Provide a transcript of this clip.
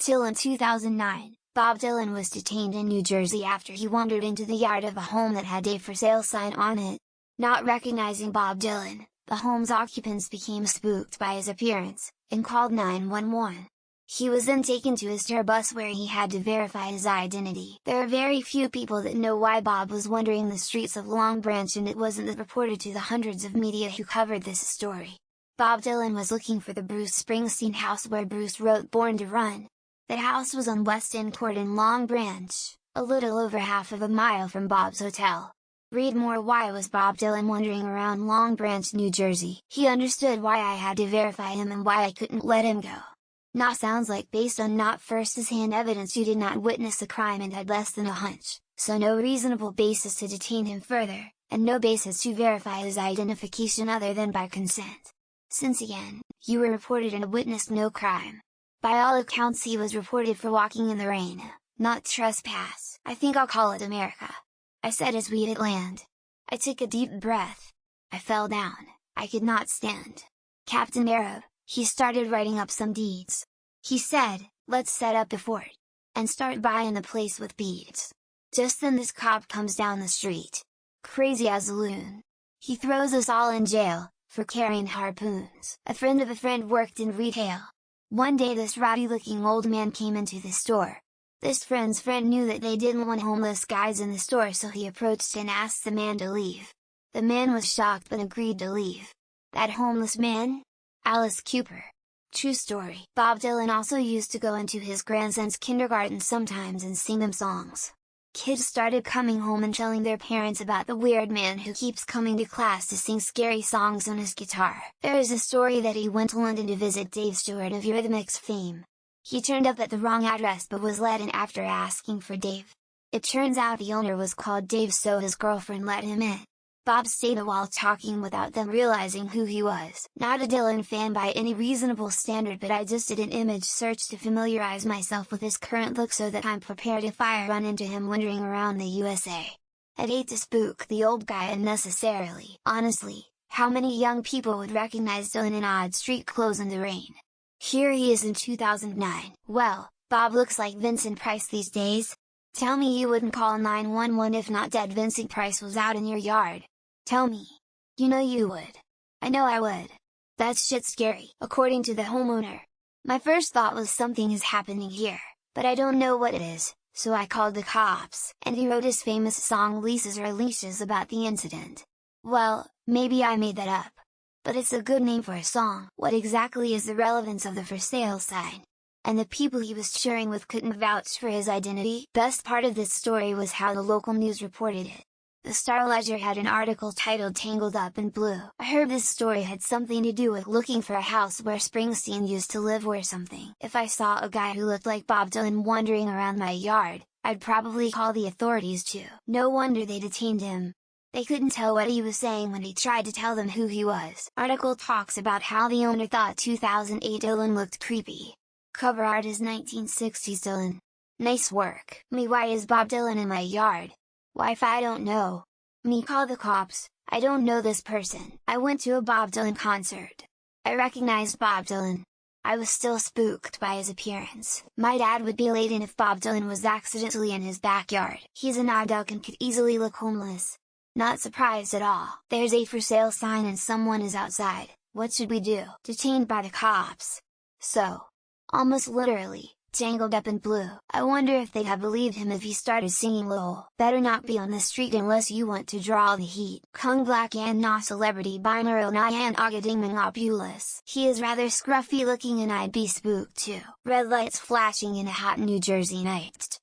TIL. In 2009, Bob Dylan was detained in New Jersey after he wandered into the yard of a home that had a for sale sign on it. Not recognizing Bob Dylan, the home's occupants became spooked by his appearance, and called 911. He was then taken to his tour bus where he had to verify his identity. There are very few people that know why Bob was wandering the streets of Long Branch, and it wasn't that reported to the hundreds of media who covered this story. Bob Dylan was looking for the Bruce Springsteen house where Bruce wrote Born to Run. That house was on West End Court in Long Branch, a little over half of a mile from Bob's hotel. Read more. Why was Bob Dylan wandering around Long Branch, New Jersey? He understood why I had to verify him and why I couldn't let him go. Nah, sounds like based on not first-hand evidence you did not witness the crime and had less than a hunch, so no reasonable basis to detain him further, and no basis to verify his identification other than by consent. Since again, you were reported and witnessed no crime. By all accounts he was reported for walking in the rain, not trespass. I think I'll call it America, I said as we hit land. I took a deep breath. I fell down, I could not stand. Captain Arab, he started writing up some deeds. He said, let's set up a fort, and start buying the place with beads. Just then this cop comes down the street. Crazy as a loon. He throws us all in jail, for carrying harpoons. A friend of a friend worked in retail. One day this rowdy-looking old man came into the store. This friend's friend knew that they didn't want homeless guys in the store, so he approached and asked the man to leave. The man was shocked but agreed to leave. That homeless man? Alice Cooper. True story. Bob Dylan also used to go into his grandson's kindergarten sometimes and sing them songs. Kids started coming home and telling their parents about the weird man who keeps coming to class to sing scary songs on his guitar. There is a story that he went to London to visit Dave Stewart of Eurythmics fame. He turned up at the wrong address but was let in after asking for Dave. It turns out the owner was called Dave, so his girlfriend let him in. Bob stayed a while talking without them realizing who he was. Not a Dylan fan by any reasonable standard, but I just did an image search to familiarize myself with his current look so that I'm prepared if I run into him wandering around the USA. I'd hate to spook the old guy unnecessarily. Honestly, how many young people would recognize Dylan in odd street clothes in the rain? Here he is in 2009. Well, Bob looks like Vincent Price these days. Tell me you wouldn't call 911 if not dead Vincent Price was out in your yard. Tell me. You know you would. I know I would. That's shit scary. According to the homeowner. My first thought was something is happening here, but I don't know what it is, so I called the cops, and he wrote his famous song Leases or Leashes about the incident. Well, maybe I made that up. But it's a good name for a song. What exactly is the relevance of the for sale sign? And the people he was sharing with couldn't vouch for his identity? Best part of this story was how the local news reported it. The Star-Ledger had an article titled Tangled Up in Blue. I heard this story had something to do with looking for a house where Springsteen used to live or something. If I saw a guy who looked like Bob Dylan wandering around my yard, I'd probably call the authorities too. No wonder they detained him. They couldn't tell what he was saying when he tried to tell them who he was. Article talks about how the owner thought 2008 Dylan looked creepy. Cover art is 1960s Dylan. Nice work. Me, why is Bob Dylan in my yard? Wi-Fi, I don't know. Me, call the cops, I don't know this person. I went to a Bob Dylan concert. I recognized Bob Dylan. I was still spooked by his appearance. My dad would be elated if Bob Dylan was accidentally in his backyard. He's an odd duck and could easily look homeless. Not surprised at all. There's a for sale sign and someone is outside. What should we do? Detained by the cops. So, almost literally, tangled up in blue. I wonder if they'd have believed him if he started singing lol. Better not be on the street unless you want to draw the heat. Kung black and na celebrity binaural na and agading manopulus. He is rather scruffy looking and I'd be spooked too. Red lights flashing in a hot New Jersey night.